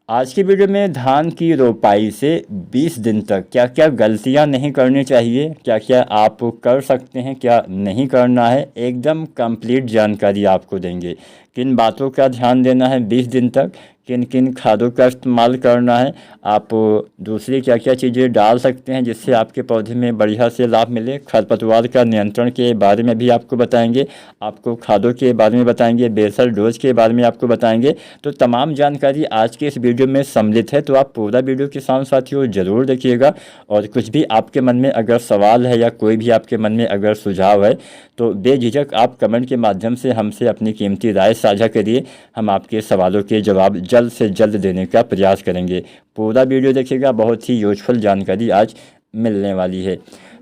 आज की वीडियो में धान की रोपाई से 20 दिन तक क्या क्या गलतियां नहीं करनी चाहिए, क्या क्या आप कर सकते हैं, क्या नहीं करना है, एकदम कंप्लीट जानकारी आपको देंगे। किन बातों का ध्यान देना है 20 दिन तक, किन किन खादों का इस्तेमाल करना है, आप दूसरी क्या क्या चीज़ें डाल सकते हैं जिससे आपके पौधे में बढ़िया से लाभ मिले। खरपतवार का नियंत्रण के बारे में भी आपको बताएंगे, आपको खादों के बारे में बताएंगे, बेसल डोज के बारे में आपको बताएंगे। तो तमाम जानकारी आज के इस वीडियो में सम्मिलित है, तो आप पूरा वीडियो किसान साथियों ज़रूर देखिएगा। और कुछ भी आपके मन में अगर सवाल है या कोई भी आपके मन में अगर सुझाव है तो बेझिझक आप कमेंट के माध्यम से हमसे अपनी कीमती राय साझा करिए। हम आपके सवालों के जवाब जल्द से जल्द देने का प्रयास करेंगे। पूरा वीडियो देखिएगा, बहुत ही यूजफुल जानकारी आज मिलने वाली है।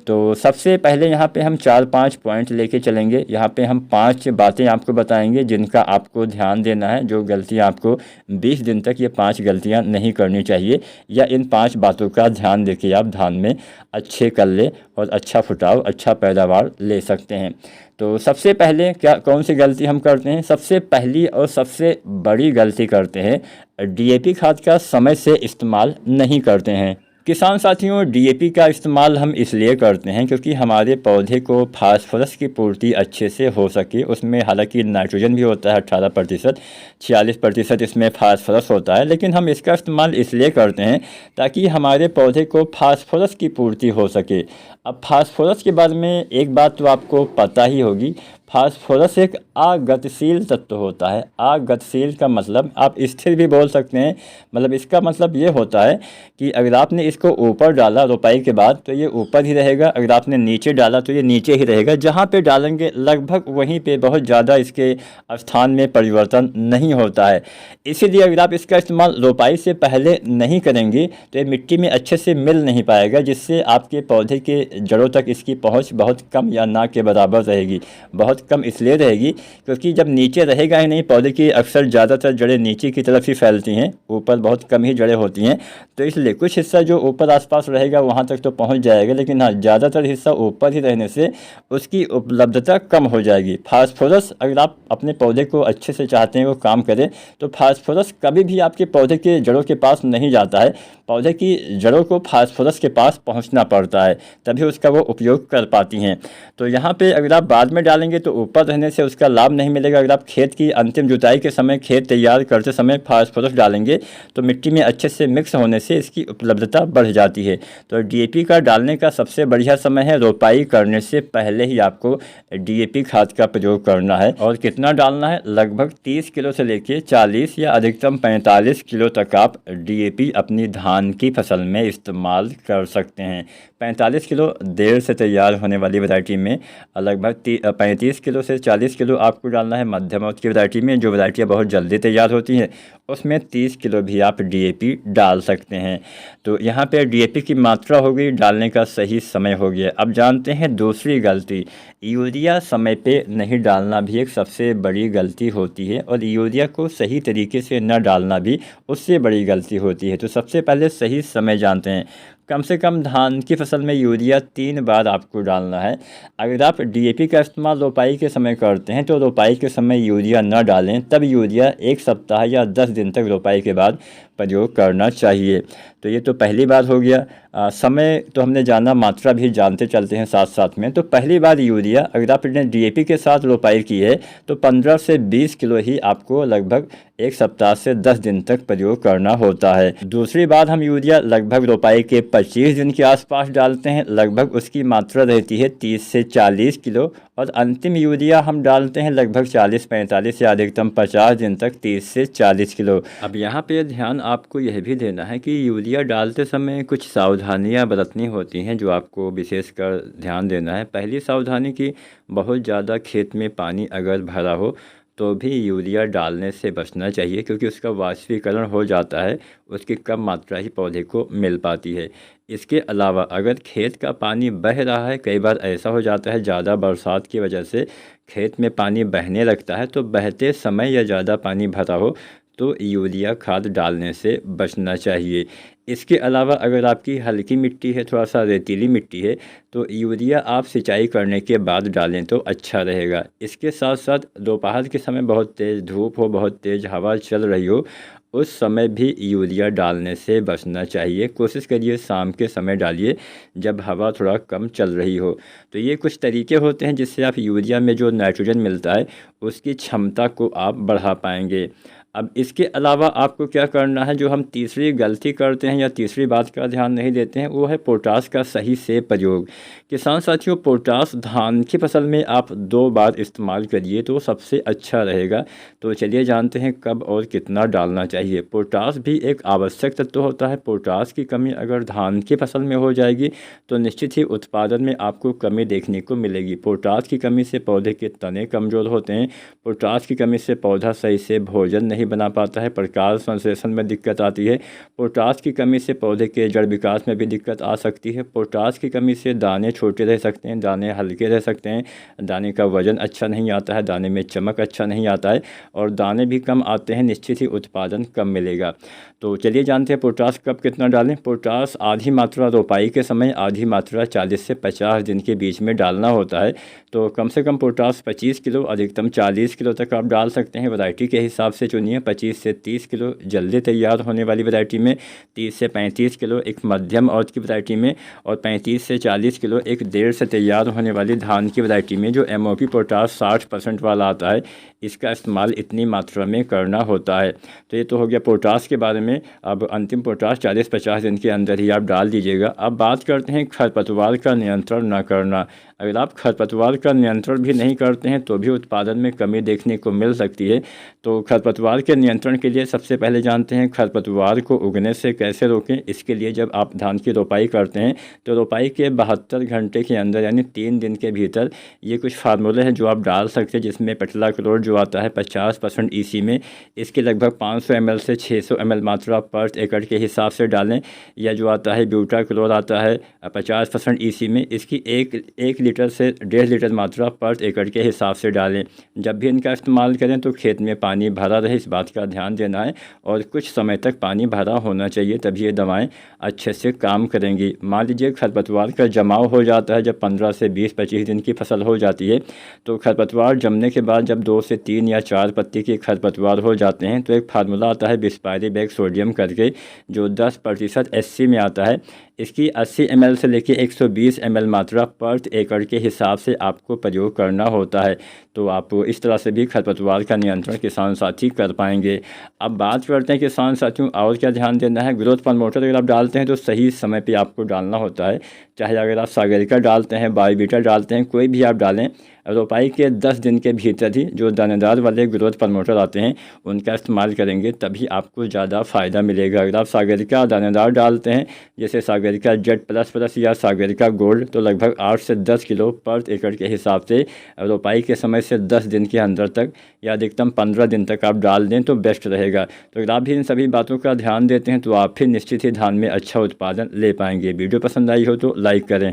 तो सबसे पहले यहाँ पे हम 4-5 पॉइंट लेके चलेंगे। यहाँ पे हम 5 बातें आपको बताएंगे जिनका आपको ध्यान देना है, जो गलतियाँ आपको 20 दिन तक ये 5 गलतियाँ नहीं करनी चाहिए, या इन 5 बातों का ध्यान देके आप धान में अच्छे कल्ले और अच्छा फुटाव, अच्छा पैदावार ले सकते हैं। तो सबसे पहले क्या कौन सी गलती हम करते हैं? सबसे पहली और सबसे बड़ी गलती करते हैं, डीएपी खाद का समय से इस्तेमाल नहीं करते हैं। किसान साथियों, डीएपी का इस्तेमाल हम इसलिए करते हैं क्योंकि हमारे पौधे को फास्फोरस की पूर्ति अच्छे से हो सके। उसमें हालांकि नाइट्रोजन भी होता है 18%, 46% इसमें फास्फोरस होता है, लेकिन हम इसका इस्तेमाल इसलिए करते हैं ताकि हमारे पौधे को फास्फोरस की पूर्ति हो सके। अब फास्फोरस के बारे में एक बात तो आपको पता ही होगी, फास्फोरस एक अगतिशील तत्व होता है। अगतिशील का मतलब आप स्थिर भी बोल सकते हैं, मतलब इसका मतलब ये होता है कि अगर आपने इसको ऊपर डाला रोपाई के बाद तो ये ऊपर ही रहेगा, अगर आपने नीचे डाला तो ये नीचे ही रहेगा। जहाँ पे डालेंगे लगभग वहीं पे बहुत ज़्यादा इसके स्थान में परिवर्तन नहीं होता है। इसीलिए अगर आप इसका इस्तेमाल रोपाई से पहले नहीं करेंगे तो ये मिट्टी में अच्छे से मिल नहीं पाएगा, जिससे आपके पौधे के जड़ों तक इसकी पहुँच बहुत कम या ना के बराबर रहेगी। बहुत कम इसलिए रहेगी क्योंकि जब नीचे रहेगा ही नहीं, पौधे की अक्सर ज़्यादातर जड़ें नीचे की तरफ ही फैलती हैं, ऊपर बहुत कम ही जड़ें होती हैं। तो इसलिए कुछ हिस्सा जो ऊपर आसपास रहेगा वहाँ तक तो पहुँच जाएगा, लेकिन हाँ, ज़्यादातर हिस्सा ऊपर ही रहने से उसकी उपलब्धता कम हो जाएगी। फास्फोरस अगर आप अपने पौधे को अच्छे से चाहते हैं वो काम करे तो फास्फोरस कभी भी आपके पौधे के जड़ों के पास नहीं जाता है। पौधे की जड़ों को फास्फोरस के पास पहुँचना पड़ता है, तभी उसका वो उपयोग कर पाती हैं। तो यहाँ पे अगर आप बाद में डालेंगे तो ऊपर रहने से उसका लाभ नहीं मिलेगा। अगर आप खेत की अंतिम जुताई के समय, खेत तैयार करते समय फास्फोरस डालेंगे तो मिट्टी में अच्छे से मिक्स होने से इसकी उपलब्धता बढ़ जाती है। तो डीएपी का डालने का सबसे बढ़िया समय है रोपाई करने से पहले ही आपको डीएपी खाद का प्रयोग करना है। और कितना डालना है? लगभग 30 किलो से लेके 40 या अधिकतम 45 किलो तक आप डीएपी अपनी धान की फसल में इस्तेमाल कर सकते हैं। 45 किलो देर से तैयार होने वाली वैरायटी में लगभग 35 किलो से 40 किलो आपको डालना है। मध्यम अवधि की वैरायटी में, जो वैरायटियाँ बहुत जल्दी तैयार होती हैं, उसमें 30 किलो भी आप डीएपी डाल सकते हैं। तो यहाँ पे डीएपी की मात्रा हो गई, डालने का सही समय हो गया। अब जानते हैं दूसरी गलती, यूरिया समय पे नहीं डालना भी एक सबसे बड़ी गलती होती है, और यूरिया को सही तरीके से न डालना भी उससे बड़ी गलती होती है। तो सबसे पहले सही समय जानते हैं। कम से कम धान की फसल में यूरिया 3 बार आपको डालना है। अगर आप डीएपी का इस्तेमाल रोपाई के समय करते हैं तो रोपाई के समय यूरिया न डालें, तब यूरिया 1 सप्ताह या 10 दिन तक रोपाई के बाद प्रयोग करना चाहिए। तो ये तो पहली बात हो गया। समय तो हमने जाना, मात्रा भी जानते चलते हैं साथ साथ में। तो पहली बार यूरिया अगर आपने डीएपी के साथ रोपाई की है तो 15 से 20 किलो ही आपको लगभग 1 सप्ताह से 10 दिन तक प्रयोग करना होता है। दूसरी बात, हम यूरिया लगभग रोपाई के 25 दिन के आसपास डालते हैं। लगभग उसकी मात्रा रहती है 30 से 40 किलो, और अंतिम यूरिया हम डालते हैं लगभग 40-45 या अधिकतम 50 दिन तक 30 से 40 किलो। अब यहाँ पे ध्यान आपको यह भी देना है कि यूरिया डालते समय कुछ सावधानियाँ बरतनी होती हैं जो आपको विशेषकर ध्यान देना है। पहली सावधानी कि बहुत ज़्यादा खेत में पानी अगर भरा हो तो भी यूरिया डालने से बचना चाहिए, क्योंकि उसका वाष्पीकरण हो जाता है, उसकी कम मात्रा ही पौधे को मिल पाती है। इसके अलावा अगर खेत का पानी बह रहा है, कई बार ऐसा हो जाता है ज़्यादा बरसात की वजह से खेत में पानी बहने लगता है, तो बहते समय या ज़्यादा पानी भरा हो तो यूरिया खाद डालने से बचना चाहिए। इसके अलावा अगर आपकी हल्की मिट्टी है, थोड़ा सा रेतीली मिट्टी है, तो यूरिया आप सिंचाई करने के बाद डालें तो अच्छा रहेगा। इसके साथ साथ दोपहर के समय बहुत तेज़ धूप हो, बहुत तेज़ हवा चल रही हो, उस समय भी यूरिया डालने से बचना चाहिए। कोशिश करिए शाम के समय डालिए जब हवा थोड़ा कम चल रही हो। तो ये कुछ तरीके होते हैं जिससे आप यूरिया में जो नाइट्रोजन मिलता है उसकी क्षमता को आप बढ़ा पाएंगे। अब इसके अलावा आपको क्या करना है, जो हम तीसरी गलती करते हैं या तीसरी बात का ध्यान नहीं देते हैं, वो है पोटास का सही से प्रयोग। किसान साथियों, पोटास धान की फसल में आप 2 बार इस्तेमाल करिए तो सबसे अच्छा रहेगा। तो चलिए जानते हैं कब और कितना डालना चाहिए। पोटास भी एक आवश्यक तत्व होता है। पोटास की कमी अगर धान की फसल में हो जाएगी तो निश्चित ही उत्पादन में आपको कमी देखने को मिलेगी। पोटास की कमी से पौधे के तने कमज़ोर होते हैं। पोटास की कमी से पौधा सही से भोजन नहीं बना पाता है, प्रकाश संश्लेषण में दिक्कत आती है। पोटास की कमी से पौधे के जड़ विकास में भी दिक्कत आ सकती है। पोटास की कमी से दाने छोटे रह सकते हैं, दाने हल्के रह सकते हैं, दाने का वजन अच्छा नहीं आता है, दाने में चमक अच्छा नहीं आता है और दाने भी कम आते हैं। निश्चित ही उत्पादन कम मिलेगा। तो चलिए जानते हैं पोटास कब कितना डालें। पोटास आधी मात्रा रोपाई के समय, आधी मात्रा 40 से 50 दिन के बीच में डालना होता है। तो कम से कम पोटास 25 किलो, अधिकतम 40 किलो तक आप डाल सकते हैं। वैरायटी के हिसाब से चुनिए। 25 से 30 किलो जल्दी तैयार होने वाली वैरायटी में, 30 से 35 किलो एक मध्यम औज की वैरायटी में और 35 से 40 किलो एक देर से तैयार होने वाली धान की वैरायटी में जो MOP पोटास 60% वाला आता है, इसका इस्तेमाल इतनी मात्रा में करना होता है। तो ये तो हो गया पोटास के बारे में। अब अंतिम पोटास 40-50 दिन के अंदर ही आप डाल दीजिएगा। अब बात करते हैं खरपतवार का नियंत्रण न करना। अगर आप खरपतवार का नियंत्रण भी नहीं करते हैं तो भी उत्पादन में कमी देखने को मिल सकती है। तो खरपतवार के नियंत्रण के लिए सबसे पहले जानते हैं खरपतवार को उगने से कैसे रोकें। इसके लिए जब आप धान की रोपाई करते हैं तो रोपाई के 72 घंटे के अंदर यानी 3 दिन के भीतर ये कुछ फार्मूले हैं जो आप डाल सकते हैं, जिसमें पेट्लाक्लोर जो आता है 50% EC में, इसके लगभग 500 ml से 600 ml मात्रा पर एकड़ के हिसाब से डालें। या जो आता है ब्यूटाक्लोर आता है 50% EC में, इसकी 1 लीटर से 1.5 लीटर मात्रा पर एकड़ के हिसाब से डालें। जब भी इनका इस्तेमाल करें तो खेत में पानी भरा रहे, इस बात का ध्यान देना है और कुछ समय तक पानी भरा होना चाहिए, तभी ये दवाएं अच्छे से काम करेंगी। मान लीजिए खरपतवार का जमाव हो जाता है, जब 15 से 20-25 दिन की फसल हो जाती है तो खरपतवार जमने के बाद जब 2 से 3 या 4 पत्ती के खरपतवार हो जाते हैं तो एक फार्मूला आता है बिस्पायरिक सोडियम करके, जो 10% SC में आता है। इसकी 80 ml से लेकर 120 ml मात्रा पर एकड़ के हिसाब से आपको प्रयोग करना होता है। तो आप इस तरह से भी खरपतवार का नियंत्रण किसान साथी कर पाएंगे। अब बात करते हैं किसान साथियों और क्या ध्यान देना है। ग्रोथ प्रमोटर अगर आप डालते हैं तो सही समय पे आपको डालना होता है। चाहे अगर आप सागरिका डालते हैं, बायोवीटा डालते हैं, कोई भी आप डालें, रोपाई के 10 दिन के भीतर ही जो दानेदार वाले ग्रोथ प्रमोटर आते हैं उनका इस्तेमाल करेंगे, तभी आपको ज़्यादा फ़ायदा मिलेगा। अगर आप सागरिका दानेदार डालते हैं जैसे सागरिका Z++ या सागरिका गोल्ड, तो लगभग 8 से 10 किलो पर एकड़ के हिसाब से रोपाई के समय से 10 दिन के अंदर तक या अधिकतम 15 दिन तक आप डाल दें तो बेस्ट रहेगा। तो अगर आप भी इन सभी बातों का ध्यान देते हैं तो आप फिर निश्चित ही धान में अच्छा उत्पादन ले पाएंगे। वीडियो पसंद आई हो तो लाइक करें।